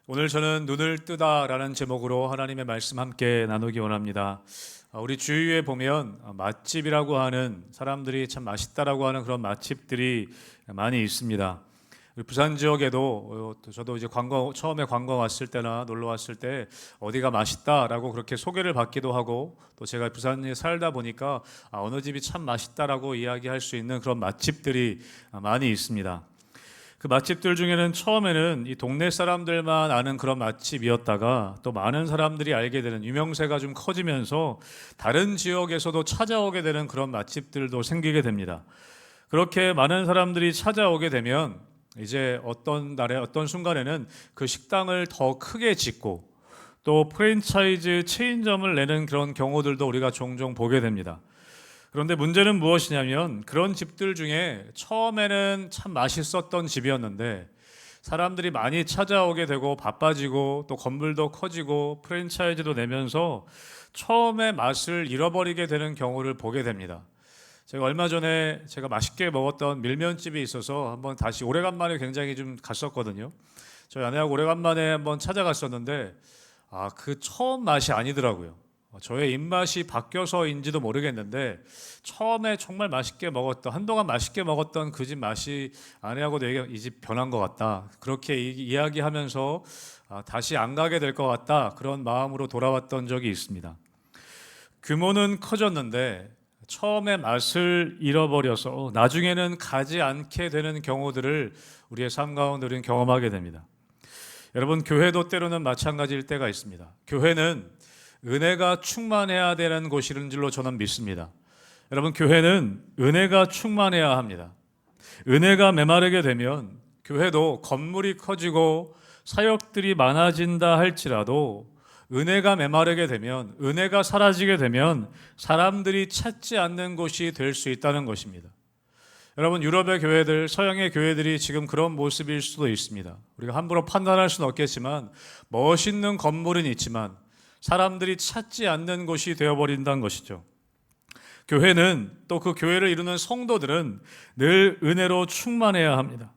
오늘 저는 눈을 뜨다라는 제목으로 하나님의 말씀 함께 나누기 원합니다. 우리 주위에 보면 맛집이라고 하는 사람들이 참 맛있다라고 하는 그런 맛집들이 많이 있습니다. 부산 지역에도 저도 이제 처음에 관광 왔을 때나 놀러 왔을 때 어디가 맛있다라고 그렇게 소개를 받기도 하고, 또 제가 부산에 살다 보니까 어느 집이 참 맛있다라고 이야기할 수 있는 그런 맛집들이 많이 있습니다. 그 맛집들 중에는 처음에는 이 동네 사람들만 아는 그런 맛집이었다가 또 많은 사람들이 알게 되는, 유명세가 좀 커지면서 다른 지역에서도 찾아오게 되는 그런 맛집들도 생기게 됩니다. 그렇게 많은 사람들이 찾아오게 되면 이제 어떤 날에 어떤 순간에는 그 식당을 더 크게 짓고 또 프랜차이즈 체인점을 내는 그런 경우들도 우리가 종종 보게 됩니다. 그런데 문제는 무엇이냐면, 그런 집들 중에 처음에는 참 맛있었던 집이었는데 사람들이 많이 찾아오게 되고 바빠지고 또 건물도 커지고 프랜차이즈도 내면서 처음에 맛을 잃어버리게 되는 경우를 보게 됩니다. 제가 얼마 전에 제가 맛있게 먹었던 밀면집이 있어서 한번 다시 오래간만에 굉장히 좀 갔었거든요. 저희 아내하고 오래간만에 한번 찾아갔었는데 그 처음 맛이 아니더라고요. 저의 입맛이 바뀌어서인지도 모르겠는데 처음에 정말 맛있게 먹었던, 한동안 맛있게 먹었던 그 집 맛이 아내하고 내가 이 집 변한 것 같다, 그렇게 이야기하면서 다시 안 가게 될 것 같다, 그런 마음으로 돌아왔던 적이 있습니다. 규모는 커졌는데 처음에 맛을 잃어버려서 나중에는 가지 않게 되는 경우들을 우리의 삶 가운데 우리는 경험하게 됩니다. 여러분, 교회도 때로는 마찬가지일 때가 있습니다. 교회는 은혜가 충만해야 되는 곳인 줄로 저는 믿습니다. 여러분, 교회는 은혜가 충만해야 합니다. 은혜가 메마르게 되면 교회도 건물이 커지고 사역들이 많아진다 할지라도 은혜가 메마르게 되면, 은혜가 사라지게 되면 사람들이 찾지 않는 곳이 될 수 있다는 것입니다. 여러분, 유럽의 교회들, 서양의 교회들이 지금 그런 모습일 수도 있습니다. 우리가 함부로 판단할 수는 없겠지만 멋있는 건물은 있지만 사람들이 찾지 않는 곳이 되어버린다는 것이죠. 교회는, 또 그 교회를 이루는 성도들은 늘 은혜로 충만해야 합니다.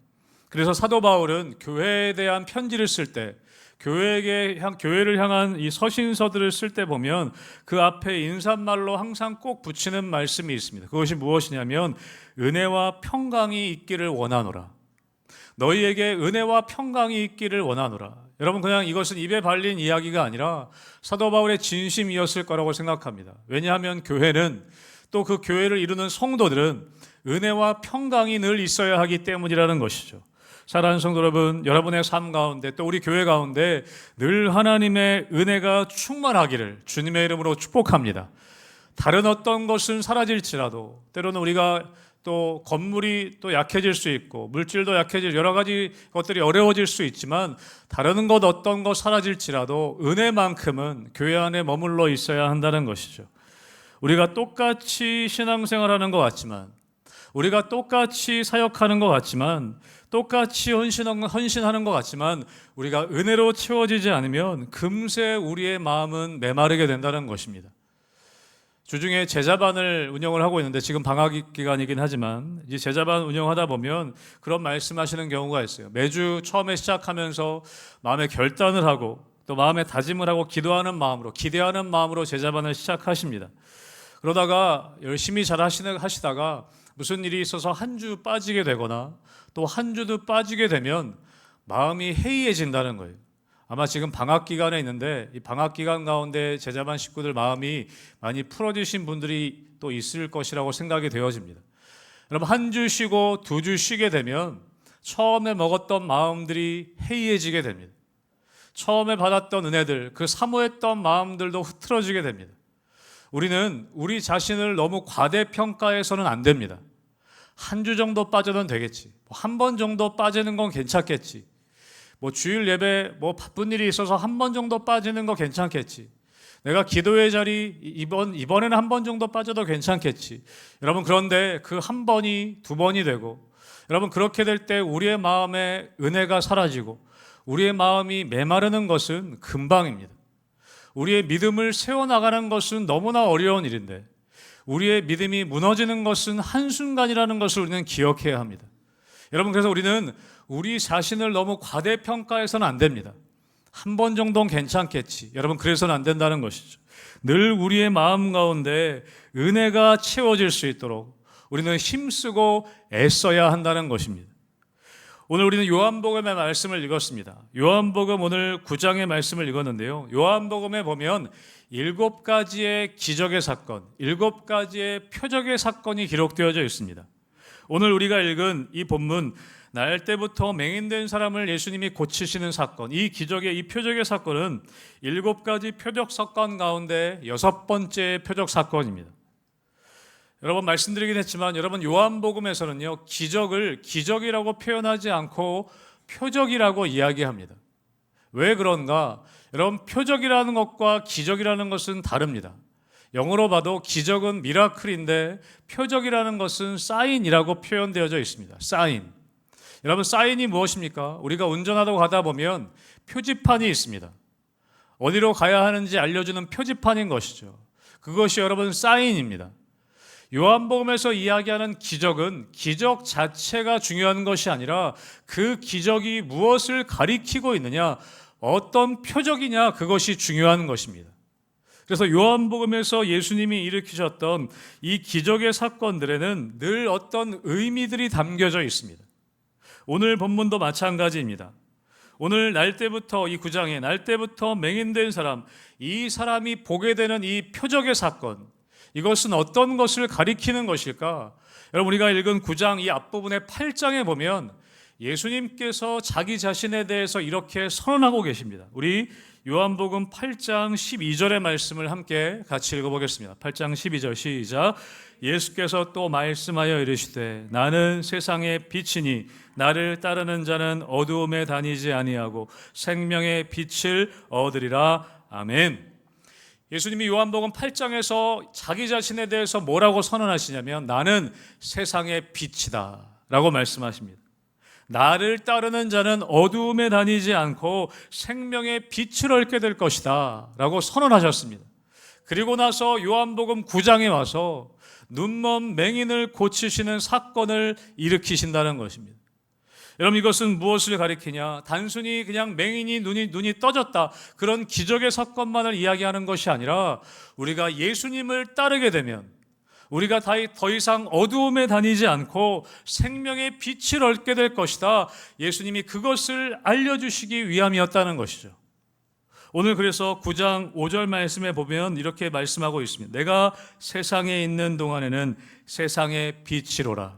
그래서 사도 바울은 교회에 대한 편지를 쓸 때, 교회를 향한 이 서신서들을 쓸 때 보면 그 앞에 인사말로 항상 꼭 붙이는 말씀이 있습니다. 그것이 무엇이냐면, 은혜와 평강이 있기를 원하노라. 너희에게 은혜와 평강이 있기를 원하노라. 여러분, 그냥 이것은 입에 발린 이야기가 아니라 사도 바울의 진심이었을 거라고 생각합니다. 왜냐하면 교회는, 또 그 교회를 이루는 성도들은 은혜와 평강이 늘 있어야 하기 때문이라는 것이죠. 사랑하는 성도 여러분, 여러분의 삶 가운데 또 우리 교회 가운데 늘 하나님의 은혜가 충만하기를 주님의 이름으로 축복합니다. 다른 어떤 것은 사라질지라도, 때로는 우리가 또 건물이 또 약해질 수 있고 물질도 약해질, 여러 가지 것들이 어려워질 수 있지만 다른 것 어떤 것 사라질지라도 은혜만큼은 교회 안에 머물러 있어야 한다는 것이죠. 우리가 똑같이 신앙생활하는 것 같지만, 우리가 똑같이 사역하는 것 같지만, 똑같이 헌신하는 것 같지만 우리가 은혜로 채워지지 않으면 금세 우리의 마음은 메마르게 된다는 것입니다. 주중에 제자반을 운영을 하고 있는데, 지금 방학 기간이긴 하지만 이제 제자반 운영하다 보면 그런 말씀하시는 경우가 있어요. 매주 처음에 시작하면서 마음에 결단을 하고 또 마음에 다짐을 하고 기도하는 마음으로, 기대하는 마음으로 제자반을 시작하십니다. 그러다가 열심히 잘 하시다가 무슨 일이 있어서 한 주 빠지게 되거나 또 한 주도 빠지게 되면 마음이 해이해진다는 거예요. 아마 지금 방학 기간에 있는데 이 방학 기간 가운데 제자반 식구들 마음이 많이 풀어지신 분들이 또 있을 것이라고 생각이 되어집니다. 여러분, 한 주 쉬고 두 주 쉬게 되면 처음에 먹었던 마음들이 해이해지게 됩니다. 처음에 받았던 은혜들, 그 사모했던 마음들도 흐트러지게 됩니다. 우리는 우리 자신을 너무 과대평가해서는 안 됩니다. 한 주 정도 빠져도 되겠지, 한 번 정도 빠지는 건 괜찮겠지, 주일 예배 바쁜 일이 있어서 한 번 정도 빠지는 거 괜찮겠지, 내가 기도의 자리 이번에는 한 번 정도 빠져도 괜찮겠지. 여러분, 그런데 그 한 번이 두 번이 되고, 여러분, 그렇게 될 때 우리의 마음에 은혜가 사라지고 우리의 마음이 메마르는 것은 금방입니다. 우리의 믿음을 세워나가는 것은 너무나 어려운 일인데 우리의 믿음이 무너지는 것은 한순간이라는 것을 우리는 기억해야 합니다. 여러분, 그래서 우리는 우리 자신을 너무 과대평가해서는 안 됩니다. 한 번 정도는 괜찮겠지. 여러분, 그래서는 안 된다는 것이죠. 늘 우리의 마음 가운데 은혜가 채워질 수 있도록 우리는 힘쓰고 애써야 한다는 것입니다. 오늘 우리는 요한복음의 말씀을 읽었습니다. 요한복음 오늘 9장의 말씀을 읽었는데요. 요한복음에 보면 7가지의 기적의 사건, 7가지의 표적의 사건이 기록되어져 있습니다. 오늘 우리가 읽은 이 본문, 날 때부터 맹인된 사람을 예수님이 고치시는 사건, 이 기적의, 이 표적의 사건은 7가지 표적 사건 가운데 6번째 표적 사건입니다. 여러분, 말씀드리긴 했지만 여러분, 요한복음에서는요, 기적을 기적이라고 표현하지 않고 표적이라고 이야기합니다. 왜 그런가? 여러분, 표적이라는 것과 기적이라는 것은 다릅니다. 영어로 봐도 기적은 미라클인데 표적이라는 것은 사인이라고 표현되어져 있습니다. 사인. 여러분, 사인이 무엇입니까? 우리가 운전하다 가다 보면 표지판이 있습니다. 어디로 가야 하는지 알려주는 표지판인 것이죠. 그것이 여러분 사인입니다. 요한복음에서 이야기하는 기적은 기적 자체가 중요한 것이 아니라 그 기적이 무엇을 가리키고 있느냐, 어떤 표적이냐, 그것이 중요한 것입니다. 그래서 요한복음에서 예수님이 일으키셨던 이 기적의 사건들에는 늘 어떤 의미들이 담겨져 있습니다. 오늘 본문도 마찬가지입니다. 오늘 날 때부터, 이 9장에 날 때부터 맹인된 사람, 이 사람이 보게 되는 이 표적의 사건, 이것은 어떤 것을 가리키는 것일까? 여러분, 우리가 읽은 9장 이 앞부분의 8장에 보면 예수님께서 자기 자신에 대해서 이렇게 선언하고 계십니다. 우리 요한복음 8장 12절의 말씀을 함께 같이 읽어보겠습니다. 8장 12절 시작. 예수께서 또 말씀하여 이르시되 나는 세상의 빛이니 나를 따르는 자는 어두움에 다니지 아니하고 생명의 빛을 얻으리라. 아멘. 예수님이 요한복음 8장에서 자기 자신에 대해서 뭐라고 선언하시냐면 나는 세상의 빛이다 라고 말씀하십니다. 나를 따르는 자는 어두움에 다니지 않고 생명의 빛을 얻게 될 것이다 라고 선언하셨습니다. 그리고 나서 요한복음 9장에 와서 눈먼 맹인을 고치시는 사건을 일으키신다는 것입니다. 여러분, 이것은 무엇을 가리키냐? 단순히 그냥 맹인이 눈이 떠졌다, 그런 기적의 사건만을 이야기하는 것이 아니라 우리가 예수님을 따르게 되면 우리가 더 이상 어두움에 다니지 않고 생명의 빛을 얻게 될 것이다, 예수님이 그것을 알려주시기 위함이었다는 것이죠. 오늘 그래서 9장 5절 말씀에 보면 이렇게 말씀하고 있습니다. 내가 세상에 있는 동안에는 세상의 빛이로라.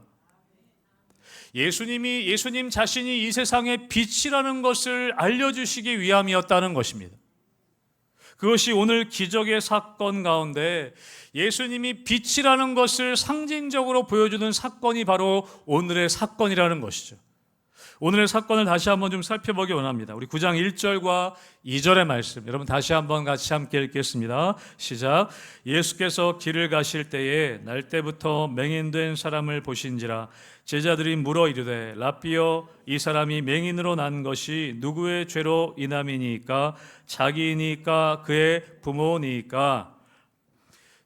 예수님 자신이 이 세상의 빛이라는 것을 알려주시기 위함이었다는 것입니다. 그것이 오늘 기적의 사건 가운데 예수님이 빛이라는 것을 상징적으로 보여주는 사건이 바로 오늘의 사건이라는 것이죠. 오늘의 사건을 다시 한번 좀 살펴보기 원합니다. 우리 9장 1절과 2절의 말씀, 여러분 다시 한번 같이 함께 읽겠습니다. 시작. 예수께서 길을 가실 때에 날 때부터 맹인된 사람을 보신지라. 제자들이 물어 이르되 라삐여, 이 사람이 맹인으로 난 것이 누구의 죄로 인함이니까? 자기이니까 그의 부모니까?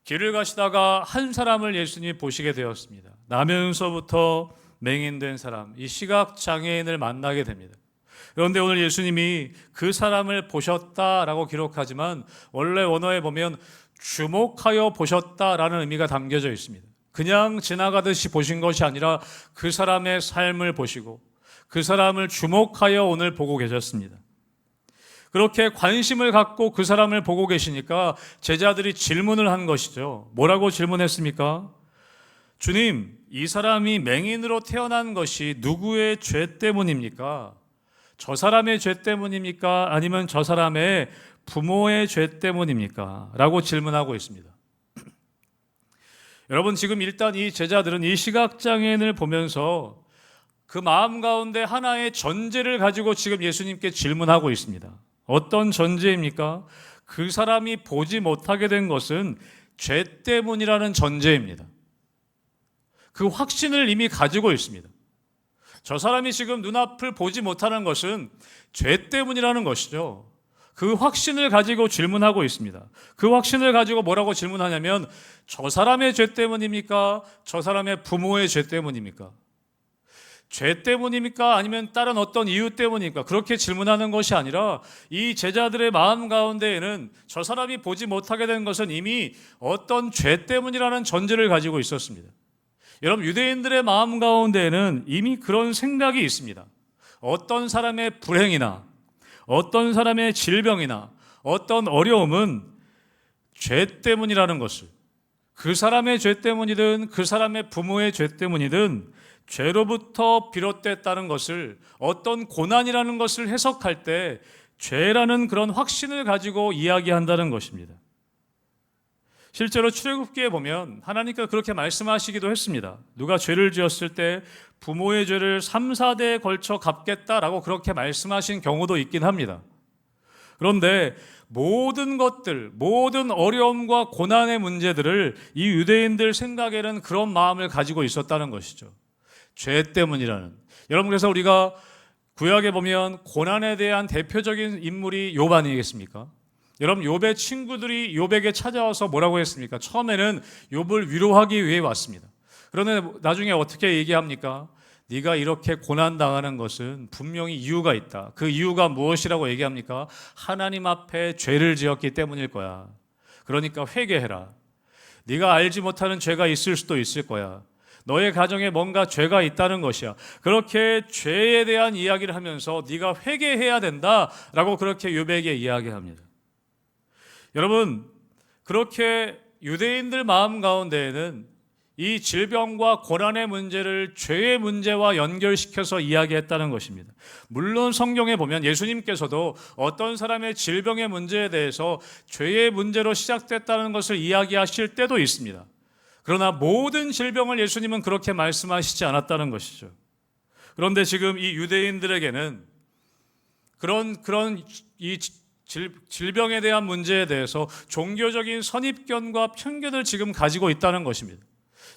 길을 가시다가 한 사람을 예수님이 보시게 되었습니다. 나면서부터 맹인된 사람, 이 시각장애인을 만나게 됩니다. 그런데 오늘 예수님이 그 사람을 보셨다라고 기록하지만 원래 원어에 보면 주목하여 보셨다라는 의미가 담겨져 있습니다. 그냥 지나가듯이 보신 것이 아니라 그 사람의 삶을 보시고 그 사람을 주목하여 오늘 보고 계셨습니다. 그렇게 관심을 갖고 그 사람을 보고 계시니까 제자들이 질문을 한 것이죠. 뭐라고 질문했습니까? 주님, 이 사람이 맹인으로 태어난 것이 누구의 죄 때문입니까? 저 사람의 죄 때문입니까? 아니면 저 사람의 부모의 죄 때문입니까? 라고 질문하고 있습니다. 여러분, 지금 일단 이 제자들은 이 시각장애인을 보면서 그 마음 가운데 하나의 전제를 가지고 지금 예수님께 질문하고 있습니다. 어떤 전제입니까? 그 사람이 보지 못하게 된 것은 죄 때문이라는 전제입니다. 그 확신을 이미 가지고 있습니다. 저 사람이 지금 눈앞을 보지 못하는 것은 죄 때문이라는 것이죠. 그 확신을 가지고 질문하고 있습니다. 그 확신을 가지고 뭐라고 질문하냐면 저 사람의 죄 때문입니까? 저 사람의 부모의 죄 때문입니까? 죄 때문입니까? 아니면 다른 어떤 이유 때문입니까? 그렇게 질문하는 것이 아니라 이 제자들의 마음 가운데에는 저 사람이 보지 못하게 된 것은 이미 어떤 죄 때문이라는 전제를 가지고 있었습니다. 여러분, 유대인들의 마음 가운데에는 이미 그런 생각이 있습니다. 어떤 사람의 불행이나 어떤 사람의 질병이나 어떤 어려움은 죄 때문이라는 것을, 그 사람의 죄 때문이든 그 사람의 부모의 죄 때문이든 죄로부터 비롯됐다는 것을, 어떤 고난이라는 것을 해석할 때 죄라는 그런 확신을 가지고 이야기한다는 것입니다. 실제로 출애굽기에 보면 하나님께서 그렇게 말씀하시기도 했습니다. 누가 죄를 지었을 때 부모의 죄를 3, 4대에 걸쳐 갚겠다라고 그렇게 말씀하신 경우도 있긴 합니다. 그런데 모든 것들, 모든 어려움과 고난의 문제들을 이 유대인들 생각에는 그런 마음을 가지고 있었다는 것이죠. 죄 때문이라는. 여러분, 그래서 우리가 구약에 보면 고난에 대한 대표적인 인물이 욥 아니겠습니까? 여러분, 욥의 친구들이 욥에게 찾아와서 뭐라고 했습니까? 처음에는 욥을 위로하기 위해 왔습니다. 그런데 나중에 어떻게 얘기합니까? 네가 이렇게 고난당하는 것은 분명히 이유가 있다. 그 이유가 무엇이라고 얘기합니까? 하나님 앞에 죄를 지었기 때문일 거야. 그러니까 회개해라. 네가 알지 못하는 죄가 있을 수도 있을 거야. 너의 가정에 뭔가 죄가 있다는 것이야. 그렇게 죄에 대한 이야기를 하면서 네가 회개해야 된다라고 그렇게 욥에게 이야기합니다. 여러분, 그렇게 유대인들 마음 가운데에는 이 질병과 고난의 문제를 죄의 문제와 연결시켜서 이야기했다는 것입니다. 물론 성경에 보면 예수님께서도 어떤 사람의 질병의 문제에 대해서 죄의 문제로 시작됐다는 것을 이야기하실 때도 있습니다. 그러나 모든 질병을 예수님은 그렇게 말씀하시지 않았다는 것이죠. 그런데 지금 이 유대인들에게는 그런 이 질병에 대한 문제에 대해서 종교적인 선입견과 편견을 지금 가지고 있다는 것입니다.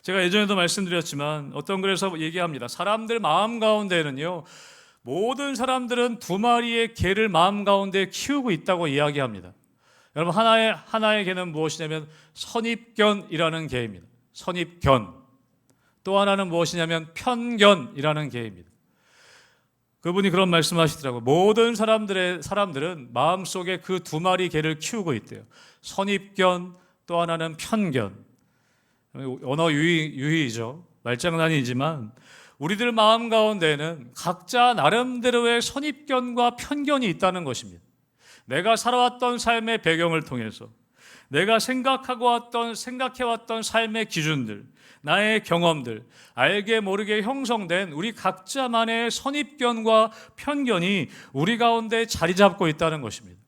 제가 예전에도 말씀드렸지만 어떤 글에서 얘기합니다. 사람들 마음 가운데는요, 모든 사람들은 두 마리의 개를 마음 가운데 키우고 있다고 이야기합니다. 여러분, 하나의 개는 무엇이냐면 선입견이라는 개입니다. 선입견. 또 하나는 무엇이냐면 편견이라는 개입니다. 그분이 그런 말씀하시더라고요. 모든 사람들은 마음속에 그 두 마리 개를 키우고 있대요. 선입견, 또 하나는 편견. 언어 유희이죠. 말장난이지만 우리들 마음 가운데는 각자 나름대로의 선입견과 편견이 있다는 것입니다. 내가 살아왔던 삶의 배경을 통해서 내가 생각해왔던 삶의 기준들, 나의 경험들, 알게 모르게 형성된 우리 각자만의 선입견과 편견이 우리 가운데 자리 잡고 있다는 것입니다.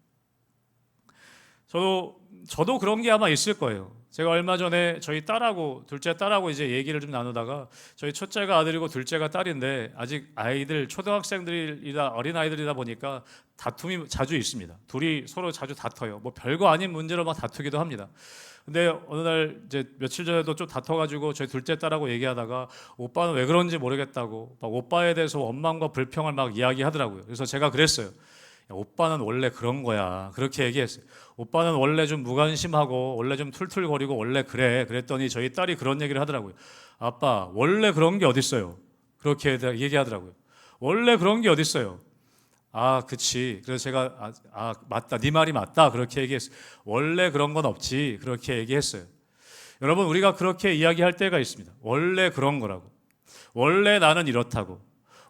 저도 그런 게 아마 있을 거예요. 제가 얼마 전에 저희 딸하고 둘째 딸하고 이제 얘기를 좀 나누다가, 저희 첫째가 아들이고 둘째가 딸인데 아직 아이들 초등학생들이다 어린 아이들이다 보니까 다툼이 자주 있습니다. 둘이 서로 자주 다퉈요. 뭐 별거 아닌 문제로 막 다투기도 합니다. 근데 어느 날 이제 며칠 전에도 좀 다퉈가지고 저희 둘째 딸하고 얘기하다가 오빠는 왜 그런지 모르겠다고 막 오빠에 대해서 원망과 불평을 막 이야기하더라고요. 그래서 제가 그랬어요. 야, 오빠는 원래 그런 거야. 그렇게 얘기했어요. 오빠는 원래 좀 무관심하고 원래 좀 툴툴거리고 원래 그래. 그랬더니 저희 딸이 그런 얘기를 하더라고요. 아빠, 원래 그런 게 어딨어요. 그렇게 얘기하더라고요. 원래 그런 게 어딨어요. 아, 그치. 그래서 제가 맞다. 네 말이 맞다. 그렇게 얘기했어요. 원래 그런 건 없지. 그렇게 얘기했어요. 여러분, 우리가 그렇게 이야기할 때가 있습니다. 원래 그런 거라고. 원래 나는 이렇다고.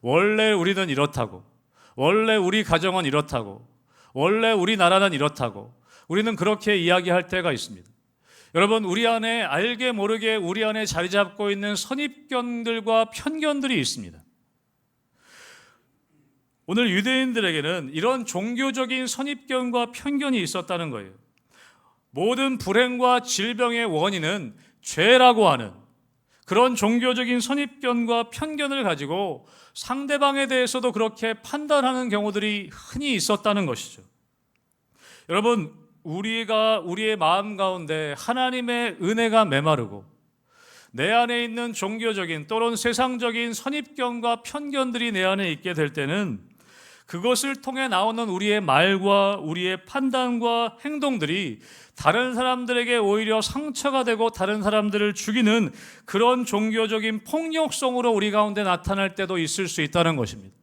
원래 우리는 이렇다고. 원래 우리 가정은 이렇다고. 원래 우리나라는 이렇다고. 우리는 그렇게 이야기할 때가 있습니다. 여러분, 우리 안에 알게 모르게 우리 안에 자리 잡고 있는 선입견들과 편견들이 있습니다. 오늘 유대인들에게는 이런 종교적인 선입견과 편견이 있었다는 거예요. 모든 불행과 질병의 원인은 죄라고 하는 그런 종교적인 선입견과 편견을 가지고 상대방에 대해서도 그렇게 판단하는 경우들이 흔히 있었다는 것이죠. 여러분, 우리의 마음 가운데 하나님의 은혜가 메마르고 내 안에 있는 종교적인 또는 세상적인 선입견과 편견들이 내 안에 있게 될 때는 그것을 통해 나오는 우리의 말과 우리의 판단과 행동들이 다른 사람들에게 오히려 상처가 되고 다른 사람들을 죽이는 그런 종교적인 폭력성으로 우리 가운데 나타날 때도 있을 수 있다는 것입니다.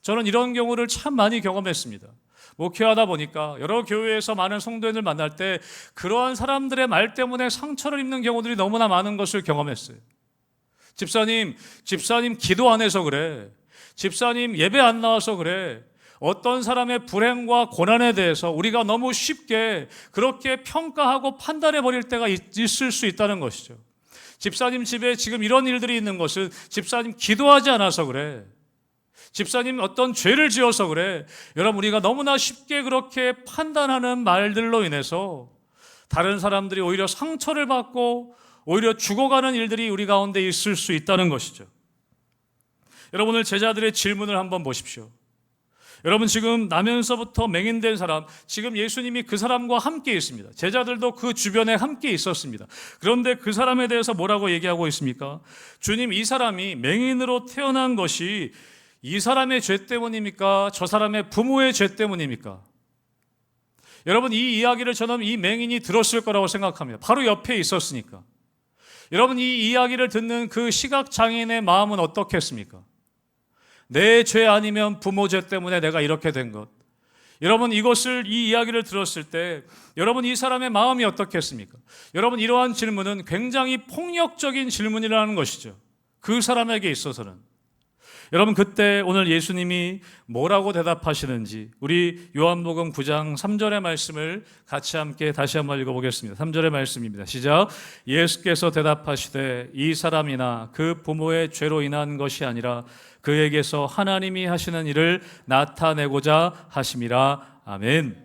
저는 이런 경우를 참 많이 경험했습니다. 목회하다 보니까 여러 교회에서 많은 성도인을 만날 때 그러한 사람들의 말 때문에 상처를 입는 경우들이 너무나 많은 것을 경험했어요. 집사님 기도 안 해서 그래. 집사님 예배 안 나와서 그래. 어떤 사람의 불행과 고난에 대해서 우리가 너무 쉽게 그렇게 평가하고 판단해 버릴 때가 있을 수 있다는 것이죠. 집사님 집에 지금 이런 일들이 있는 것은 집사님 기도하지 않아서 그래. 집사님 어떤 죄를 지어서 그래. 여러분, 우리가 너무나 쉽게 그렇게 판단하는 말들로 인해서 다른 사람들이 오히려 상처를 받고 오히려 죽어가는 일들이 우리 가운데 있을 수 있다는 것이죠. 여러분, 오늘 제자들의 질문을 한번 보십시오. 여러분, 지금 나면서부터 맹인된 사람, 지금 예수님이 그 사람과 함께 있습니다. 제자들도 그 주변에 함께 있었습니다. 그런데 그 사람에 대해서 뭐라고 얘기하고 있습니까? 주님, 이 사람이 맹인으로 태어난 것이 이 사람의 죄 때문입니까? 저 사람의 부모의 죄 때문입니까? 여러분, 이 이야기를 저는 이 맹인이 들었을 거라고 생각합니다. 바로 옆에 있었으니까. 여러분, 이 이야기를 듣는 그 시각장애인의 마음은 어떻겠습니까? 내 죄 아니면 부모 죄 때문에 내가 이렇게 된 것. 여러분, 이 이야기를 들었을 때 여러분, 이 사람의 마음이 어떻겠습니까? 여러분, 이러한 질문은 굉장히 폭력적인 질문이라는 것이죠. 그 사람에게 있어서는. 여러분, 그때 오늘 예수님이 뭐라고 대답하시는지 우리 요한복음 9장 3절의 말씀을 같이 함께 다시 한번 읽어보겠습니다. 3절의 말씀입니다. 시작. 예수께서 대답하시되 이 사람이나 그 부모의 죄로 인한 것이 아니라 그에게서 하나님이 하시는 일을 나타내고자 하심이라. 아멘.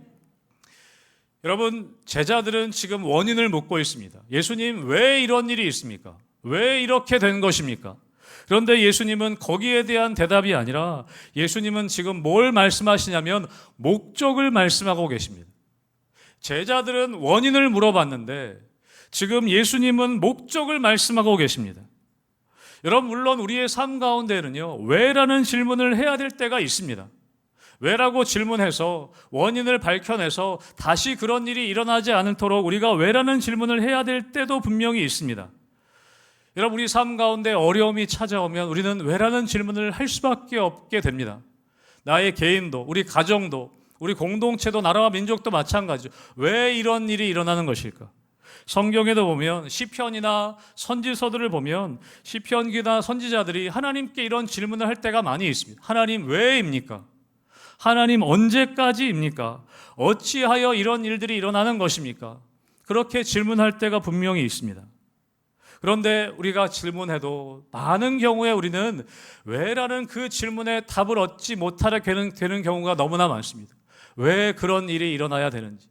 여러분, 제자들은 지금 원인을 묻고 있습니다. 예수님, 왜 이런 일이 있습니까? 왜 이렇게 된 것입니까? 그런데 예수님은 거기에 대한 대답이 아니라 예수님은 지금 뭘 말씀하시냐면 목적을 말씀하고 계십니다. 제자들은 원인을 물어봤는데 지금 예수님은 목적을 말씀하고 계십니다. 여러분, 물론 우리의 삶 가운데는요, 왜라는 질문을 해야 될 때가 있습니다. 왜라고 질문해서 원인을 밝혀내서 다시 그런 일이 일어나지 않도록 우리가 왜라는 질문을 해야 될 때도 분명히 있습니다. 여러분, 우리 삶 가운데 어려움이 찾아오면 우리는 왜라는 질문을 할 수밖에 없게 됩니다. 나의 개인도, 우리 가정도, 우리 공동체도, 나라와 민족도 마찬가지죠. 왜 이런 일이 일어나는 것일까? 성경에도 보면 시편이나 선지서들을 보면 시편기나 선지자들이 하나님께 이런 질문을 할 때가 많이 있습니다. 하나님, 왜입니까? 하나님, 언제까지입니까? 어찌하여 이런 일들이 일어나는 것입니까? 그렇게 질문할 때가 분명히 있습니다. 그런데 우리가 질문해도 많은 경우에 우리는 왜라는 그 질문에 답을 얻지 못하게 되는 경우가 너무나 많습니다. 왜 그런 일이 일어나야 되는지,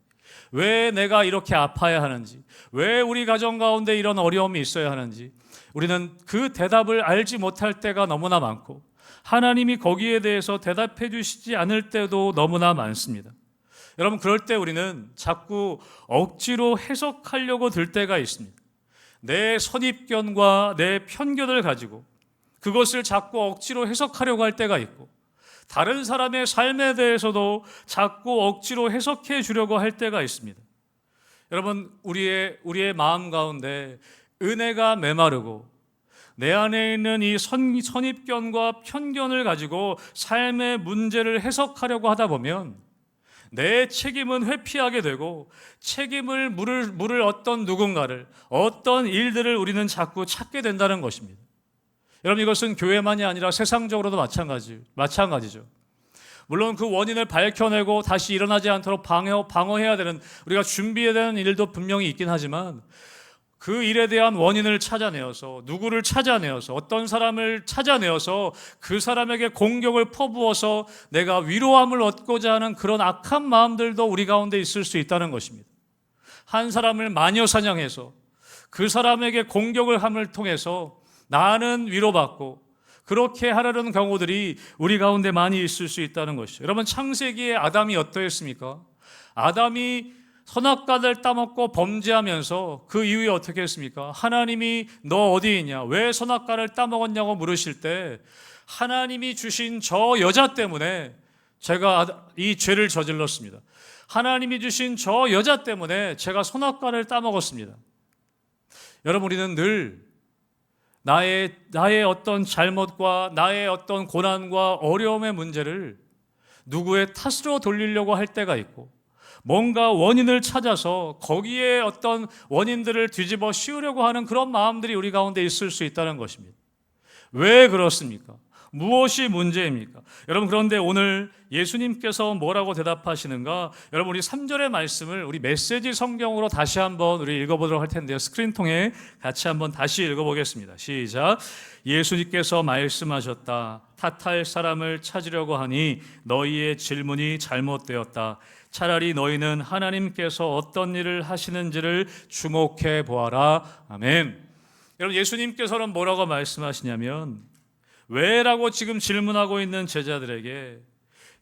왜 내가 이렇게 아파야 하는지, 왜 우리 가정 가운데 이런 어려움이 있어야 하는지 우리는 그 대답을 알지 못할 때가 너무나 많고 하나님이 거기에 대해서 대답해 주시지 않을 때도 너무나 많습니다. 여러분, 그럴 때 우리는 자꾸 억지로 해석하려고 들 때가 있습니다. 내 선입견과 내 편견을 가지고 그것을 자꾸 억지로 해석하려고 할 때가 있고 다른 사람의 삶에 대해서도 자꾸 억지로 해석해 주려고 할 때가 있습니다. 여러분, 우리의 마음 가운데 은혜가 메마르고 내 안에 있는 이 선입견과 편견을 가지고 삶의 문제를 해석하려고 하다 보면 내 책임은 회피하게 되고 책임을 물을 어떤 누군가를, 어떤 일들을 우리는 자꾸 찾게 된다는 것입니다. 여러분, 이것은 교회만이 아니라 세상적으로도 마찬가지죠. 물론 그 원인을 밝혀내고 다시 일어나지 않도록 방어해야 되는, 우리가 준비해야 되는 일도 분명히 있긴 하지만 그 일에 대한 원인을 찾아내어서, 누구를 찾아내어서, 어떤 사람을 찾아내어서 그 사람에게 공격을 퍼부어서 내가 위로함을 얻고자 하는 그런 악한 마음들도 우리 가운데 있을 수 있다는 것입니다. 한 사람을 마녀 사냥해서 그 사람에게 공격을 함을 통해서 나는 위로받고 그렇게 하려는 경우들이 우리 가운데 많이 있을 수 있다는 것이죠. 여러분, 창세기에 아담이 어떠했습니까? 아담이 선악과를 따먹고 범죄하면서 그 이후에 어떻게 했습니까? 하나님이 너 어디 있냐? 왜 선악과를 따먹었냐고 물으실 때 하나님이 주신 저 여자 때문에 제가 이 죄를 저질렀습니다. 하나님이 주신 저 여자 때문에 제가 선악과를 따먹었습니다. 여러분, 우리는 늘 나의 어떤 잘못과 나의 어떤 고난과 어려움의 문제를 누구의 탓으로 돌리려고 할 때가 있고, 뭔가 원인을 찾아서 거기에 어떤 원인들을 뒤집어 씌우려고 하는 그런 마음들이 우리 가운데 있을 수 있다는 것입니다. 왜 그렇습니까? 무엇이 문제입니까? 여러분, 그런데 오늘 예수님께서 뭐라고 대답하시는가? 여러분, 우리 3절의 말씀을 우리 메시지 성경으로 다시 한번 우리 읽어보도록 할 텐데요. 스크린 통해 같이 한번 다시 읽어보겠습니다. 시작. 예수님께서 말씀하셨다. 탓할 사람을 찾으려고 하니 너희의 질문이 잘못되었다. 차라리 너희는 하나님께서 어떤 일을 하시는지를 주목해 보아라. 아멘. 여러분, 예수님께서는 뭐라고 말씀하시냐면, 왜라고 지금 질문하고 있는 제자들에게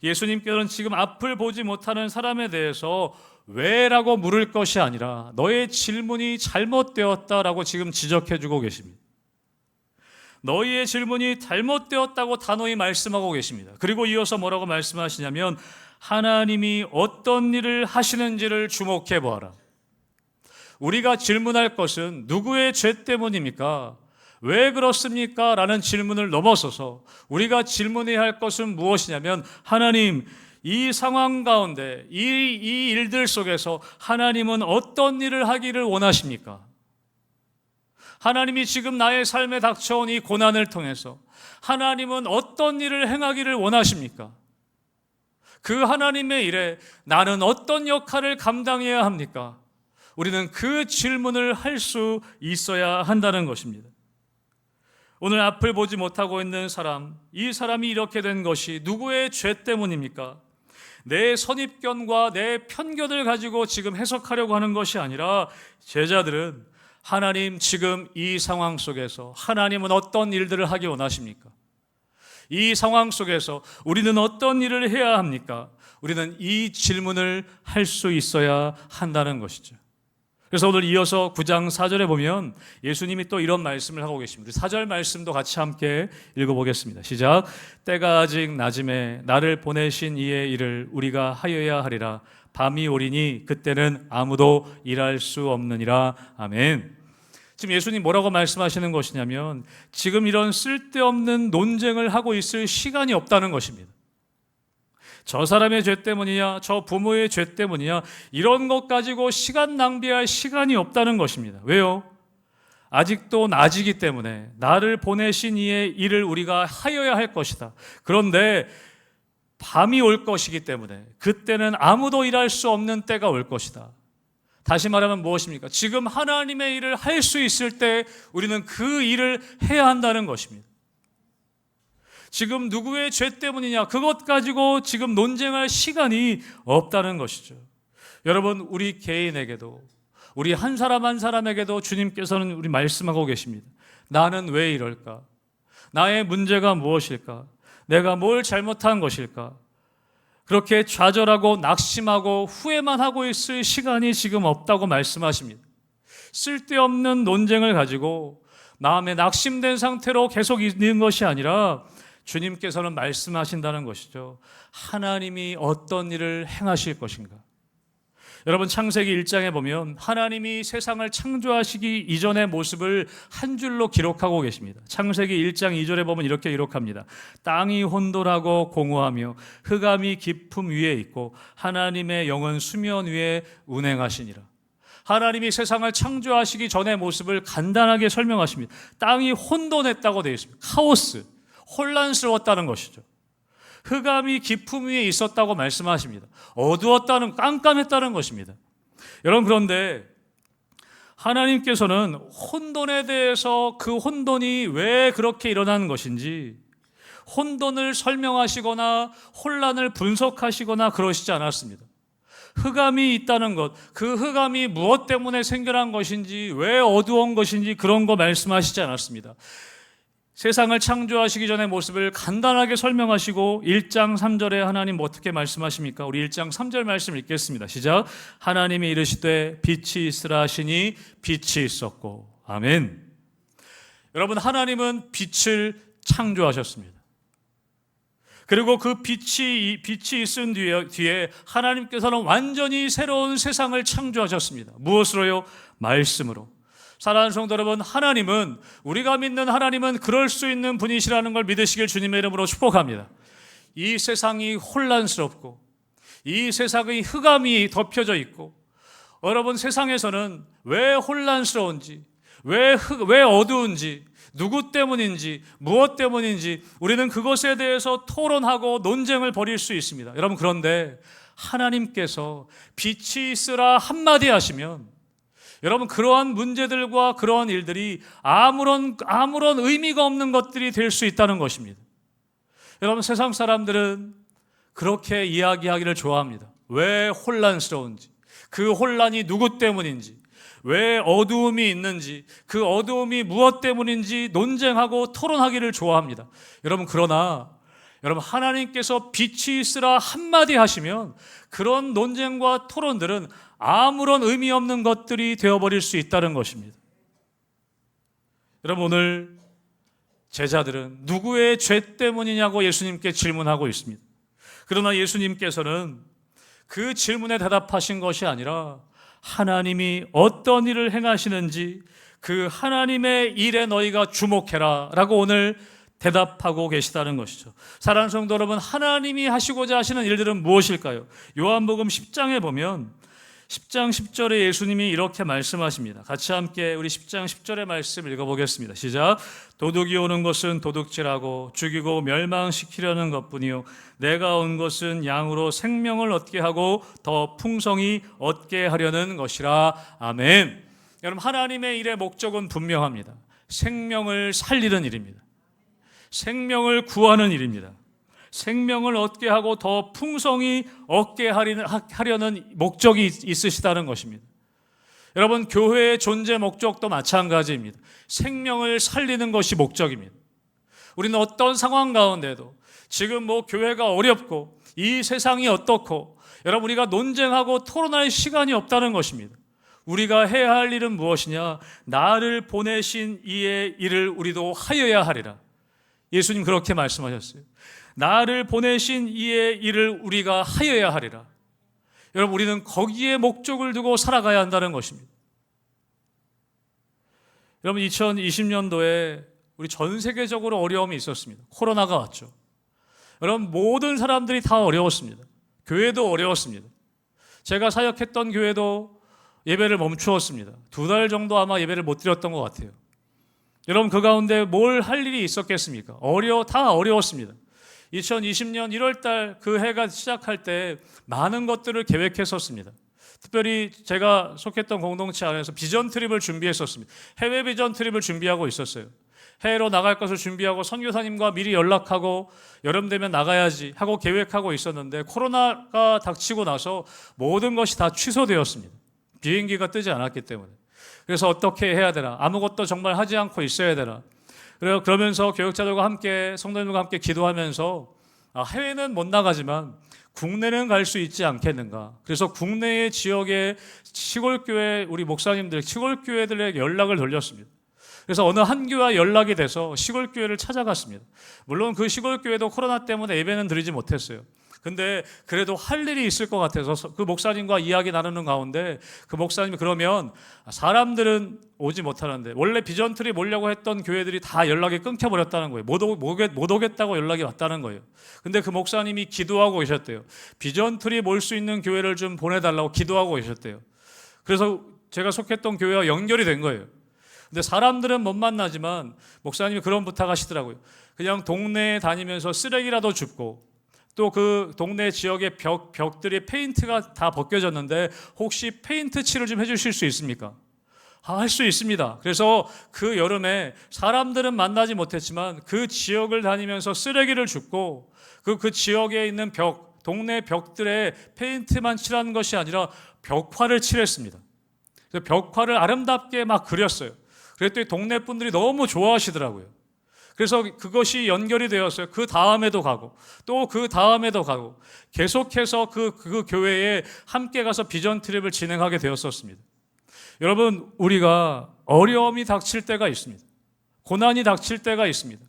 예수님께서는 지금 앞을 보지 못하는 사람에 대해서 왜라고 물을 것이 아니라 너의 질문이 잘못되었다라고 지금 지적해 주고 계십니다. 너희의 질문이 잘못되었다고 단호히 말씀하고 계십니다. 그리고 이어서 뭐라고 말씀하시냐면, 하나님이 어떤 일을 하시는지를 주목해 보아라. 우리가 질문할 것은 누구의 죄 때문입니까? 왜 그렇습니까? 라는 질문을 넘어서서 우리가 질문해야 할 것은 무엇이냐면, 하나님, 이 상황 가운데 이 일들 속에서 하나님은 어떤 일을 하기를 원하십니까? 하나님이 지금 나의 삶에 닥쳐온 이 고난을 통해서 하나님은 어떤 일을 행하기를 원하십니까? 그 하나님의 일에 나는 어떤 역할을 감당해야 합니까? 우리는 그 질문을 할 수 있어야 한다는 것입니다. 오늘 앞을 보지 못하고 있는 사람, 이 사람이 이렇게 된 것이 누구의 죄 때문입니까? 내 선입견과 내 편견을 가지고 지금 해석하려고 하는 것이 아니라, 제자들은 하나님, 지금 이 상황 속에서 하나님은 어떤 일들을 하기 원하십니까? 이 상황 속에서 우리는 어떤 일을 해야 합니까? 우리는 이 질문을 할 수 있어야 한다는 것이죠. 그래서 오늘 이어서 9장 4절에 보면 예수님이 또 이런 말씀을 하고 계십니다. 4절 말씀도 같이 함께 읽어보겠습니다. 시작. 때가 아직 낮음에 나를 보내신 이의 일을 우리가 하여야 하리라. 밤이 오리니 그때는 아무도 일할 수 없느니라. 아멘. 지금 예수님 뭐라고 말씀하시는 것이냐면, 지금 이런 쓸데없는 논쟁을 하고 있을 시간이 없다는 것입니다. 저 사람의 죄 때문이냐, 저 부모의 죄 때문이냐, 이런 것 가지고 시간 낭비할 시간이 없다는 것입니다. 왜요? 아직도 낮이기 때문에 나를 보내신 이의 일을 우리가 하여야 할 것이다. 그런데 밤이 올 것이기 때문에 그때는 아무도 일할 수 없는 때가 올 것이다. 다시 말하면 무엇입니까? 지금 하나님의 일을 할 수 있을 때 우리는 그 일을 해야 한다는 것입니다. 지금 누구의 죄 때문이냐, 그것 가지고 지금 논쟁할 시간이 없다는 것이죠. 여러분, 우리 개인에게도, 우리 한 사람 한 사람에게도 주님께서는 우리 말씀하고 계십니다. 나는 왜 이럴까? 나의 문제가 무엇일까? 내가 뭘 잘못한 것일까? 그렇게 좌절하고 낙심하고 후회만 하고 있을 시간이 지금 없다고 말씀하십니다. 쓸데없는 논쟁을 가지고 마음에 낙심된 상태로 계속 있는 것이 아니라, 주님께서는 말씀하신다는 것이죠. 하나님이 어떤 일을 행하실 것인가? 여러분, 창세기 1장에 보면 하나님이 세상을 창조하시기 이전의 모습을 한 줄로 기록하고 계십니다. 창세기 1장 2절에 보면 이렇게 기록합니다. 땅이 혼돈하고 공허하며 흑암이 깊음 위에 있고 하나님의 영은 수면 위에 운행하시니라. 하나님이 세상을 창조하시기 전의 모습을 간단하게 설명하십니다. 땅이 혼돈했다고 되어 있습니다. 카오스, 혼란스러웠다는 것이죠. 흑암이 깊음 위에 있었다고 말씀하십니다. 어두웠다는, 깜깜했다는 것입니다. 여러분, 그런데 하나님께서는 혼돈에 대해서 그 혼돈이 왜 그렇게 일어나는 것인지 혼돈을 설명하시거나 혼란을 분석하시거나 그러시지 않았습니다. 흑암이 있다는 것, 그 흑암이 무엇 때문에 생겨난 것인지, 왜 어두운 것인지 그런 거 말씀하시지 않았습니다. 세상을 창조하시기 전의 모습을 간단하게 설명하시고 1장 3절에 하나님 어떻게 말씀하십니까? 우리 1장 3절 말씀 읽겠습니다. 시작. 하나님이 이르시되 빛이 있으라 하시니 빛이 있었고. 아멘. 여러분, 하나님은 빛을 창조하셨습니다. 그리고 그 빛이 있은 뒤에 하나님께서는 완전히 새로운 세상을 창조하셨습니다. 무엇으로요? 말씀으로. 사랑하는 성도 여러분, 하나님은, 우리가 믿는 하나님은 그럴 수 있는 분이시라는 걸 믿으시길 주님의 이름으로 축복합니다. 이 세상이 혼란스럽고 이 세상의 흑암이 덮여져 있고, 여러분, 세상에서는 왜 혼란스러운지, 왜 어두운지, 누구 때문인지, 무엇 때문인지 우리는 그것에 대해서 토론하고 논쟁을 벌일 수 있습니다. 여러분, 그런데 하나님께서 빛이 있으라 한마디 하시면, 여러분, 그러한 문제들과 그러한 일들이 아무런 의미가 없는 것들이 될 수 있다는 것입니다. 여러분, 세상 사람들은 그렇게 이야기하기를 좋아합니다. 왜 혼란스러운지, 그 혼란이 누구 때문인지, 왜 어두움이 있는지, 그 어두움이 무엇 때문인지 논쟁하고 토론하기를 좋아합니다. 여러분, 그러나 여러분, 하나님께서 빛이 있으라 한마디 하시면 그런 논쟁과 토론들은 아무런 의미 없는 것들이 되어버릴 수 있다는 것입니다. 여러분, 오늘 제자들은 누구의 죄 때문이냐고 예수님께 질문하고 있습니다. 그러나 예수님께서는 그 질문에 대답하신 것이 아니라 하나님이 어떤 일을 행하시는지 그 하나님의 일에 너희가 주목해라 라고 오늘 대답하고 계시다는 것이죠. 사랑하는 성도 여러분, 하나님이 하시고자 하시는 일들은 무엇일까요? 요한복음 10장에 보면 10장 10절에 예수님이 이렇게 말씀하십니다. 같이 함께 우리 10장 10절의 말씀 읽어보겠습니다. 시작. 도둑이 오는 것은 도둑질하고 죽이고 멸망시키려는 것뿐이요 내가 온 것은 양으로 생명을 얻게 하고 더 풍성히 얻게 하려는 것이라. 아멘. 여러분, 하나님의 일의 목적은 분명합니다. 생명을 살리는 일입니다. 생명을 구하는 일입니다. 생명을 얻게 하고 더 풍성히 얻게 하려는 목적이 있으시다는 것입니다. 여러분, 교회의 존재 목적도 마찬가지입니다. 생명을 살리는 것이 목적입니다. 우리는 어떤 상황 가운데도 지금 교회가 어렵고 이 세상이 어떻고, 여러분, 우리가 논쟁하고 토론할 시간이 없다는 것입니다. 우리가 해야 할 일은 무엇이냐? 나를 보내신 이의 일을 우리도 하여야 하리라. 예수님 그렇게 말씀하셨어요. 나를 보내신 이의 일을 우리가 하여야 하리라. 여러분, 우리는 거기에 목적을 두고 살아가야 한다는 것입니다. 여러분, 2020년도에 우리 전 세계적으로 어려움이 있었습니다. 코로나가 왔죠. 여러분, 모든 사람들이 다 어려웠습니다. 교회도 어려웠습니다. 제가 사역했던 교회도 예배를 멈추었습니다. 2달 정도 아마 예배를 못 드렸던 것 같아요. 여러분, 그 가운데 뭘 할 일이 있었겠습니까? 다 어려웠습니다. 2020년 1월달 그 해가 시작할 때 많은 것들을 계획했었습니다. 특별히 제가 속했던 공동체 안에서 비전 트립을 준비했었습니다. 해외 비전 트립을 준비하고 있었어요. 해외로 나갈 것을 준비하고 선교사님과 미리 연락하고 여름 되면 나가야지 하고 계획하고 있었는데, 코로나가 닥치고 나서 모든 것이 다 취소되었습니다. 비행기가 뜨지 않았기 때문에. 그래서 어떻게 해야 되나, 아무것도 정말 하지 않고 있어야 되나. 그러면서 교역자들과 함께, 성도님들과 함께 기도하면서 해외는 못 나가지만 국내는 갈 수 있지 않겠는가. 그래서 국내의 지역의 시골교회 우리 목사님들, 시골교회들에게 연락을 돌렸습니다. 그래서 어느 한 교회와 연락이 돼서 시골교회를 찾아갔습니다. 물론 그 시골교회도 코로나 때문에 예배는 드리지 못했어요. 근데 그래도 할 일이 있을 것 같아서 그 목사님과 이야기 나누는 가운데 그 목사님이, 그러면 사람들은 오지 못하는데, 원래 비전 트립 오려고 했던 교회들이 다 연락이 끊겨버렸다는 거예요. 못 오겠다고 연락이 왔다는 거예요. 근데 그 목사님이 기도하고 계셨대요. 비전 트립 올 수 있는 교회를 좀 보내달라고 기도하고 계셨대요. 그래서 제가 속했던 교회와 연결이 된 거예요. 근데 사람들은 못 만나지만 목사님이 그런 부탁하시더라고요. 그냥 동네에 다니면서 쓰레기라도 줍고, 또 그 동네 지역의 벽들이 페인트가 다 벗겨졌는데 혹시 페인트 칠을 좀 해주실 수 있습니까? 할 수 있습니다. 그래서 그 여름에 사람들은 만나지 못했지만 그 지역을 다니면서 쓰레기를 줍고, 그 지역에 있는 동네 벽들에 페인트만 칠하는 것이 아니라 벽화를 칠했습니다. 그래서 벽화를 아름답게 막 그렸어요. 그랬더니 동네 분들이 너무 좋아하시더라고요. 그래서 그것이 연결이 되었어요. 그 다음에도 가고 또 그 다음에도 가고 계속해서 그 교회에 함께 가서 비전 트립을 진행하게 되었었습니다. 여러분, 우리가 어려움이 닥칠 때가 있습니다. 고난이 닥칠 때가 있습니다.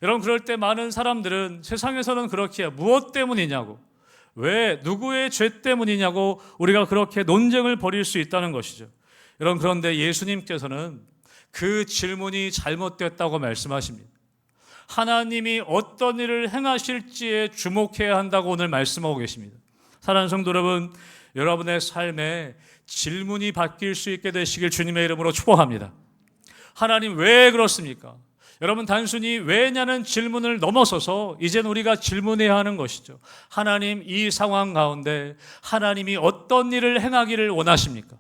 여러분, 그럴 때 많은 사람들은 세상에서는 그렇게 무엇 때문이냐고, 왜 누구의 죄 때문이냐고 우리가 그렇게 논쟁을 벌일 수 있다는 것이죠. 여러분, 그런데 예수님께서는 그 질문이 잘못됐다고 말씀하십니다. 하나님이 어떤 일을 행하실지에 주목해야 한다고 오늘 말씀하고 계십니다. 사랑하는 성도 여러분, 여러분의 삶에 질문이 바뀔 수 있게 되시길 주님의 이름으로 축복합니다. 하나님 왜 그렇습니까? 여러분, 단순히 왜냐는 질문을 넘어서서 이제는 우리가 질문해야 하는 것이죠. 하나님, 이 상황 가운데 하나님이 어떤 일을 행하기를 원하십니까?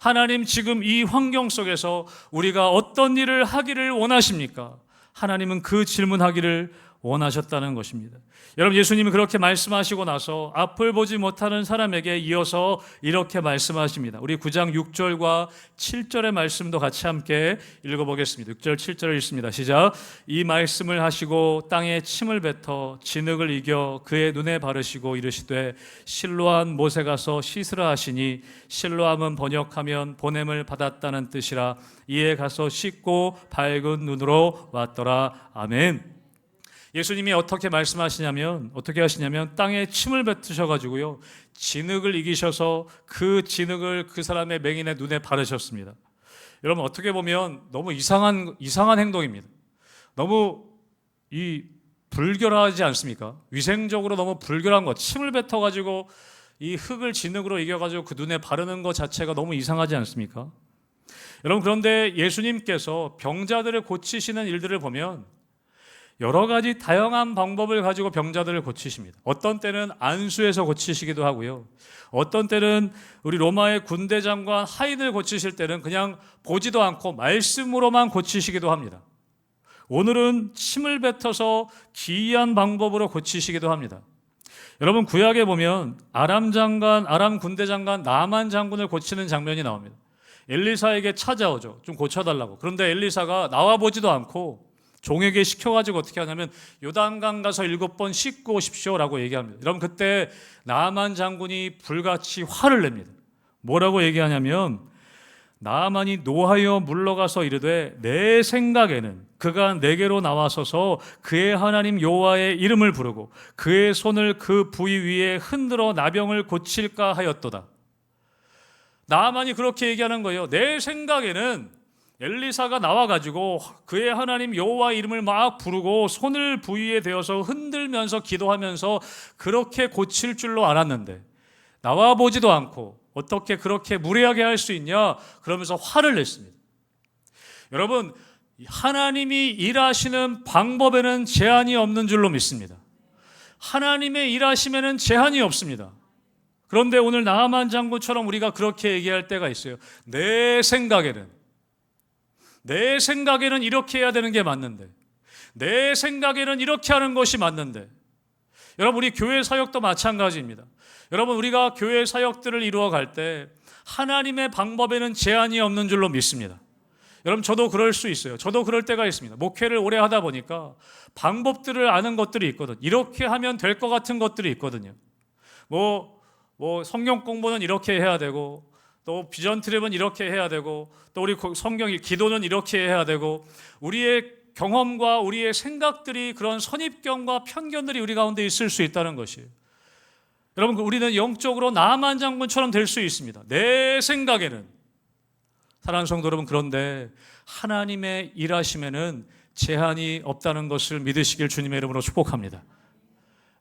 하나님, 지금 이 환경 속에서 우리가 어떤 일을 하기를 원하십니까? 하나님은 그 질문하기를 원하셨다는 것입니다. 여러분, 예수님이 그렇게 말씀하시고 나서 앞을 보지 못하는 사람에게 이어서 이렇게 말씀하십니다. 우리 9장 6절과 7절의 말씀도 같이 함께 읽어보겠습니다. 6절 7절을 읽습니다. 시작. 이 말씀을 하시고 땅에 침을 뱉어 진흙을 이겨 그의 눈에 바르시고 이르시되 실로암 못에 가서 씻으라 하시니, 실로암은 번역하면 보냄을 받았다는 뜻이라. 이에 가서 씻고 밝은 눈으로 왔더라. 아멘. 예수님이 어떻게 말씀하시냐면, 어떻게 하시냐면 땅에 침을 뱉으셔가지고요, 진흙을 이기셔서 그 진흙을 그 사람의 맹인의 눈에 바르셨습니다. 여러분, 어떻게 보면 너무 이상한 행동입니다. 너무 불결하지 않습니까? 위생적으로 너무 불결한 것. 침을 뱉어가지고 이 흙을 진흙으로 이겨가지고 그 눈에 바르는 것 자체가 너무 이상하지 않습니까? 여러분, 그런데 예수님께서 병자들을 고치시는 일들을 보면 여러 가지 다양한 방법을 가지고 병자들을 고치십니다. 어떤 때는 안수해서 고치시기도 하고요. 어떤 때는 우리 로마의 군대 장관 하인을 고치실 때는 그냥 보지도 않고 말씀으로만 고치시기도 합니다. 오늘은 침을 뱉어서 기이한 방법으로 고치시기도 합니다. 여러분, 구약에 보면 아람 군대 장관 나만 장군을 고치는 장면이 나옵니다. 엘리사에게 찾아오죠. 좀 고쳐달라고. 그런데 엘리사가 나와보지도 않고 종에게 시켜가지고 어떻게 하냐면 요단강 가서 7번 씻고 오십시오라고 얘기합니다. 여러분, 그때 나아만 장군이 불같이 화를 냅니다. 뭐라고 얘기하냐면, 나아만이 노하여 물러가서 이르되 내 생각에는 그가 내게로 나와서서 그의 하나님 여호와의 이름을 부르고 그의 손을 그 부위 위에 흔들어 나병을 고칠까 하였도다. 나아만이 그렇게 얘기하는 거예요. 내 생각에는 엘리사가 나와가지고 그의 하나님 여호와의 이름을 막 부르고 손을 부위에 대어서 흔들면서 기도하면서 그렇게 고칠 줄로 알았는데 나와보지도 않고 어떻게 그렇게 무례하게 할 수 있냐, 그러면서 화를 냈습니다. 여러분, 하나님이 일하시는 방법에는 제한이 없는 줄로 믿습니다. 하나님의 일하심에는 제한이 없습니다. 그런데 오늘 나아만 장군처럼 우리가 그렇게 얘기할 때가 있어요. 내 생각에는 이렇게 해야 되는 게 맞는데, 내 생각에는 이렇게 하는 것이 맞는데. 여러분, 우리 교회 사역도 마찬가지입니다. 여러분, 우리가 교회 사역들을 이루어갈 때 하나님의 방법에는 제한이 없는 줄로 믿습니다. 여러분, 저도 그럴 수 있어요. 저도 그럴 때가 있습니다. 목회를 오래 하다 보니까 방법들을 아는 것들이 있거든요. 이렇게 하면 될 것 같은 것들이 있거든요. 뭐 성경 공부는 이렇게 해야 되고, 또 비전 트랩은 이렇게 해야 되고, 또 우리 성경 기도는 이렇게 해야 되고, 우리의 경험과 우리의 생각들이, 그런 선입견과 편견들이 우리 가운데 있을 수 있다는 것이에요. 여러분, 우리는 영적으로 나아만 장군처럼 될 수 있습니다. 내 생각에는. 사랑하는 성도 여러분, 그런데 하나님의 일하심에는 제한이 없다는 것을 믿으시길 주님의 이름으로 축복합니다.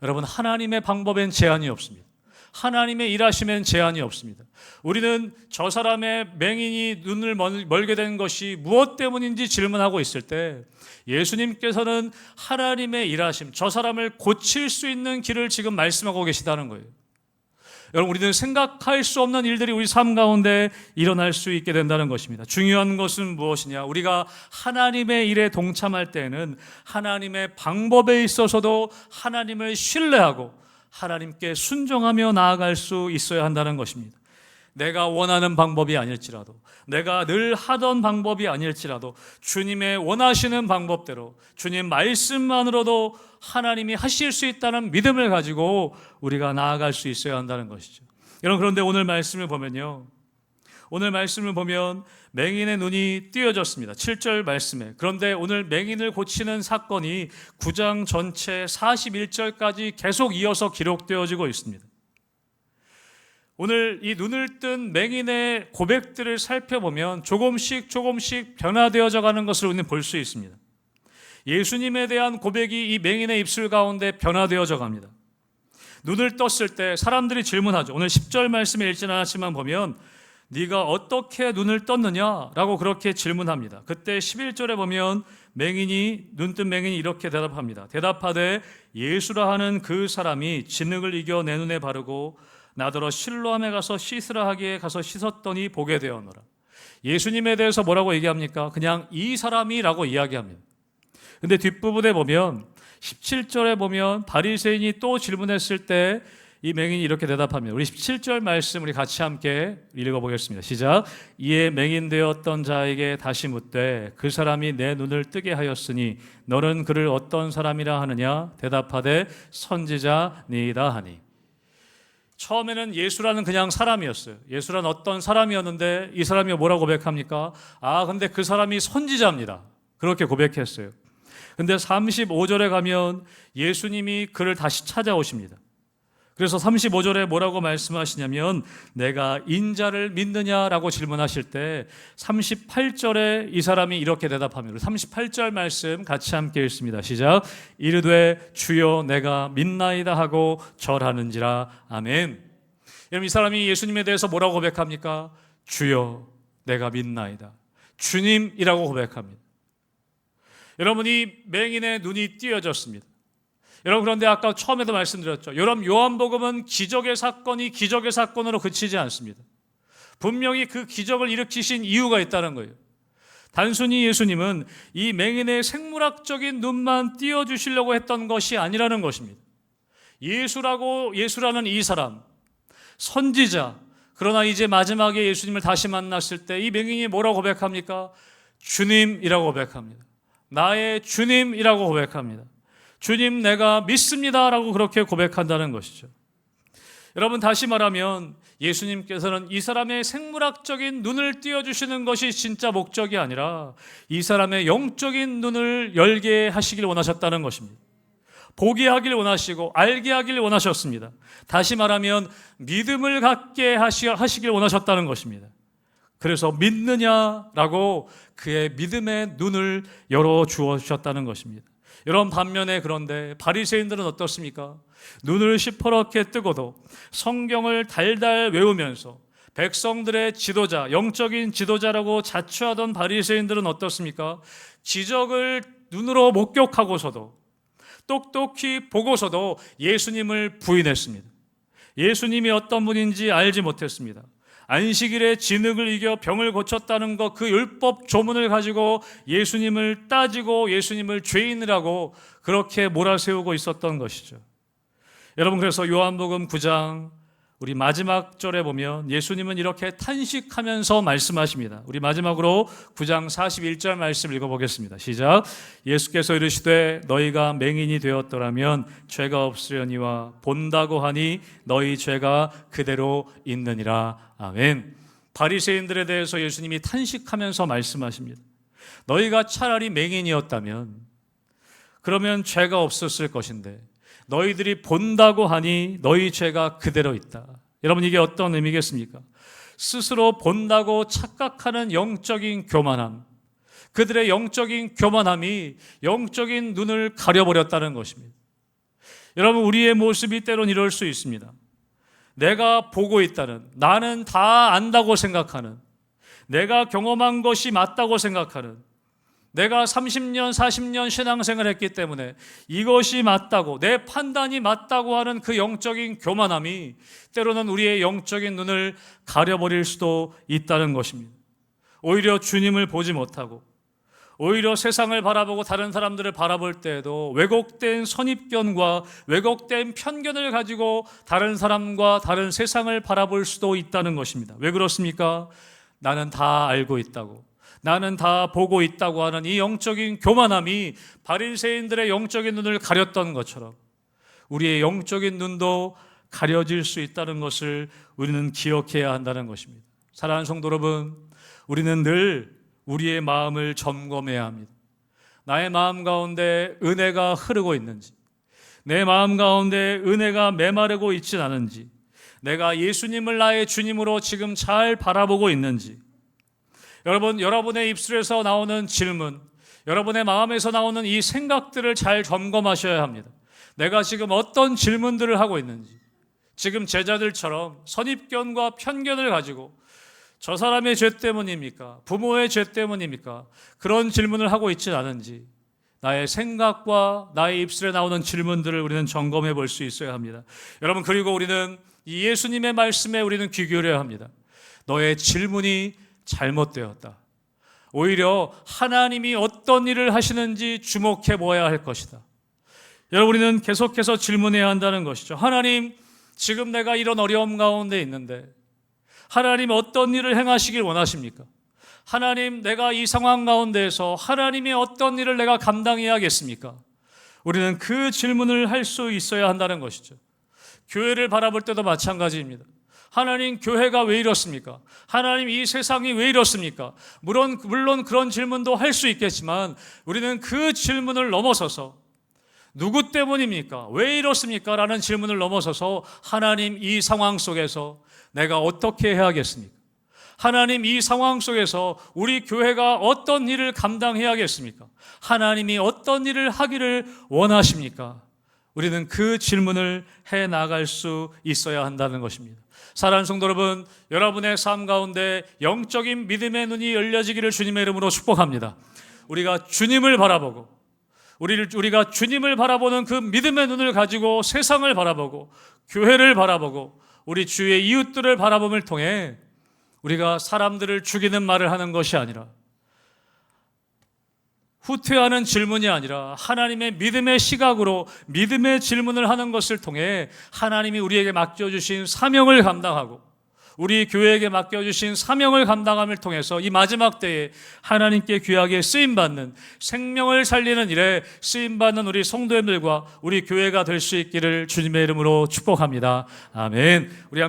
여러분, 하나님의 방법엔 제한이 없습니다. 하나님의 일하심엔 제한이 없습니다. 우리는 저 사람의 맹인이 눈을 멀게 된 것이 무엇 때문인지 질문하고 있을 때 예수님께서는 하나님의 일하심, 저 사람을 고칠 수 있는 길을 지금 말씀하고 계시다는 거예요. 여러분, 우리는 생각할 수 없는 일들이 우리 삶 가운데 일어날 수 있게 된다는 것입니다. 중요한 것은 무엇이냐? 우리가 하나님의 일에 동참할 때에는 하나님의 방법에 있어서도 하나님을 신뢰하고 하나님께 순종하며 나아갈 수 있어야 한다는 것입니다. 내가 원하는 방법이 아닐지라도, 내가 늘 하던 방법이 아닐지라도 주님의 원하시는 방법대로, 주님 말씀만으로도 하나님이 하실 수 있다는 믿음을 가지고 우리가 나아갈 수 있어야 한다는 것이죠. 여러분, 그런데 오늘 말씀을 보면요, 오늘 말씀을 보면 맹인의 눈이 띄어졌습니다. 7절 말씀에. 그런데 오늘 맹인을 고치는 사건이 9장 전체 41절까지 계속 이어서 기록되어지고 있습니다. 오늘 이 눈을 뜬 맹인의 고백들을 살펴보면 조금씩 변화되어져 가는 것을 우리는 볼 수 있습니다. 예수님에 대한 고백이 이 맹인의 입술 가운데 변화되어져 갑니다. 눈을 떴을 때 사람들이 질문하죠. 오늘 10절 말씀에 읽지는 않았지만 보면 네가 어떻게 눈을 떴느냐라고 그렇게 질문합니다. 그때 11절에 보면 눈뜬 맹인이 이렇게 대답합니다. 대답하되 예수라 하는 그 사람이 진흙을 이겨 내 눈에 바르고 나더러 실로암에 가서 씻으라 하기에 가서 씻었더니 보게 되었노라. 예수님에 대해서 뭐라고 얘기합니까? 그냥 이 사람이라고 이야기합니다. 근데 뒷부분에 보면 17절에 보면 바리새인이 또 질문했을 때 이 맹인이 이렇게 대답합니다. 우리 17절 말씀 우리 같이 함께 읽어보겠습니다. 시작. 이에 맹인 되었던 자에게 다시 묻되 그 사람이 내 눈을 뜨게 하였으니 너는 그를 어떤 사람이라 하느냐? 대답하되 선지자니이다 하니. 처음에는 예수라는 그냥 사람이었어요. 예수라는 어떤 사람이었는데 이 사람이 뭐라고 고백합니까? 근데 그 사람이 선지자입니다. 그렇게 고백했어요. 근데 35절에 가면 예수님이 그를 다시 찾아오십니다. 그래서 35절에 뭐라고 말씀하시냐면 내가 인자를 믿느냐라고 질문하실 때 38절에 이 사람이 이렇게 대답합니다. 38절 말씀 같이 함께 읽습니다. 시작. 이르되 주여 내가 믿나이다 하고 절하는지라. 아멘. 여러분, 이 사람이 예수님에 대해서 뭐라고 고백합니까? 주여 내가 믿나이다. 주님이라고 고백합니다. 여러분, 이 맹인의 눈이 띄어졌습니다. 여러분, 그런데 아까 처음에도 말씀드렸죠. 여러분, 요한복음은 기적의 사건이 기적의 사건으로 그치지 않습니다. 분명히 그 기적을 일으키신 이유가 있다는 거예요. 단순히 예수님은 이 맹인의 생물학적인 눈만 띄어주시려고 했던 것이 아니라는 것입니다. 예수라는 이 사람, 선지자, 그러나 이제 마지막에 예수님을 다시 만났을 때 이 맹인이 뭐라고 고백합니까? 주님이라고 고백합니다. 나의 주님이라고 고백합니다. 주님 내가 믿습니다 라고 그렇게 고백한다는 것이죠. 여러분, 다시 말하면 예수님께서는 이 사람의 생물학적인 눈을 띄워주시는 것이 진짜 목적이 아니라 이 사람의 영적인 눈을 열게 하시길 원하셨다는 것입니다. 보게 하길 원하시고 알게 하길 원하셨습니다. 다시 말하면 믿음을 갖게 하시길 원하셨다는 것입니다. 그래서 믿느냐라고 그의 믿음의 눈을 열어주셨다는 것입니다. 여러분, 반면에 그런데 바리새인들은 어떻습니까? 눈을 시퍼렇게 뜨고도 성경을 달달 외우면서 백성들의 지도자, 영적인 지도자라고 자처하던 바리새인들은 어떻습니까? 기적을 눈으로 목격하고서도 똑똑히 보고서도 예수님을 부인했습니다. 예수님이 어떤 분인지 알지 못했습니다. 안식일에 진흙을 이겨 병을 고쳤다는 것, 그 율법 조문을 가지고 예수님을 따지고 예수님을 죄인이라고 그렇게 몰아세우고 있었던 것이죠. 여러분, 그래서 요한복음 9장 우리 마지막 절에 보면 예수님은 이렇게 탄식하면서 말씀하십니다. 우리 마지막으로 9장 41절 말씀 읽어보겠습니다. 시작. 예수께서 이르시되 너희가 맹인이 되었더라면 죄가 없으려니와 본다고 하니 너희 죄가 그대로 있느니라. 아멘. 바리새인들에 대해서 예수님이 탄식하면서 말씀하십니다. 너희가 차라리 맹인이었다면 그러면 죄가 없었을 것인데 너희들이 본다고 하니 너희 죄가 그대로 있다. 여러분, 이게 어떤 의미겠습니까? 스스로 본다고 착각하는 영적인 교만함, 그들의 영적인 교만함이 영적인 눈을 가려버렸다는 것입니다. 여러분, 우리의 모습이 때론 이럴 수 있습니다. 내가 보고 있다는, 나는 다 안다고 생각하는, 내가 경험한 것이 맞다고 생각하는, 내가 30년, 40년 신앙생활을 했기 때문에 이것이 맞다고, 내 판단이 맞다고 하는 그 영적인 교만함이 때로는 우리의 영적인 눈을 가려버릴 수도 있다는 것입니다. 오히려 주님을 보지 못하고 오히려 세상을 바라보고 다른 사람들을 바라볼 때에도 왜곡된 선입견과 왜곡된 편견을 가지고 다른 사람과 다른 세상을 바라볼 수도 있다는 것입니다. 왜 그렇습니까? 나는 다 알고 있다고, 나는 다 보고 있다고 하는 이 영적인 교만함이 바리새인들의 영적인 눈을 가렸던 것처럼 우리의 영적인 눈도 가려질 수 있다는 것을 우리는 기억해야 한다는 것입니다. 사랑하는 성도 여러분, 우리는 늘 우리의 마음을 점검해야 합니다. 나의 마음 가운데 은혜가 흐르고 있는지, 내 마음 가운데 은혜가 메마르고 있진 않은지, 내가 예수님을 나의 주님으로 지금 잘 바라보고 있는지, 여러분의 입술에서 나오는 질문, 여러분의 마음에서 나오는 이 생각들을 잘 점검하셔야 합니다. 내가 지금 어떤 질문들을 하고 있는지, 지금 제자들처럼 선입견과 편견을 가지고 저 사람의 죄 때문입니까? 부모의 죄 때문입니까? 그런 질문을 하고 있지 않은지, 나의 생각과 나의 입술에 나오는 질문들을 우리는 점검해 볼 수 있어야 합니다. 여러분, 그리고 우리는 이 예수님의 말씀에 우리는 귀 기울여야 합니다. 너의 질문이 잘못되었다. 오히려 하나님이 어떤 일을 하시는지 주목해 보아야 할 것이다. 여러분, 우리는 계속해서 질문해야 한다는 것이죠. 하나님, 지금 내가 이런 어려움 가운데 있는데 하나님 어떤 일을 행하시길 원하십니까? 하나님, 내가 이 상황 가운데에서 하나님의 어떤 일을 내가 감당해야겠습니까? 우리는 그 질문을 할 수 있어야 한다는 것이죠. 교회를 바라볼 때도 마찬가지입니다. 하나님, 교회가 왜 이렇습니까? 하나님, 이 세상이 왜 이렇습니까? 물론 그런 질문도 할 수 있겠지만 우리는 그 질문을 넘어서서 누구 때문입니까? 왜 이렇습니까? 라는 질문을 넘어서서 하나님, 이 상황 속에서 내가 어떻게 해야겠습니까? 하나님, 이 상황 속에서 우리 교회가 어떤 일을 감당해야겠습니까? 하나님이 어떤 일을 하기를 원하십니까? 우리는 그 질문을 해 나갈 수 있어야 한다는 것입니다. 사랑하는 성도 여러분, 여러분의 삶 가운데 영적인 믿음의 눈이 열려지기를 주님의 이름으로 축복합니다. 우리가 주님을 바라보고 우리가 주님을 바라보는 그 믿음의 눈을 가지고 세상을 바라보고 교회를 바라보고 우리 주위의 이웃들을 바라봄을 통해 우리가 사람들을 죽이는 말을 하는 것이 아니라, 후퇴하는 질문이 아니라 하나님의 믿음의 시각으로 믿음의 질문을 하는 것을 통해 하나님이 우리에게 맡겨주신 사명을 감당하고 우리 교회에게 맡겨주신 사명을 감당함을 통해서 이 마지막 때에 하나님께 귀하게 쓰임받는, 생명을 살리는 일에 쓰임받는 우리 성도님들과 우리 교회가 될 수 있기를 주님의 이름으로 축복합니다. 아멘. 우리 함께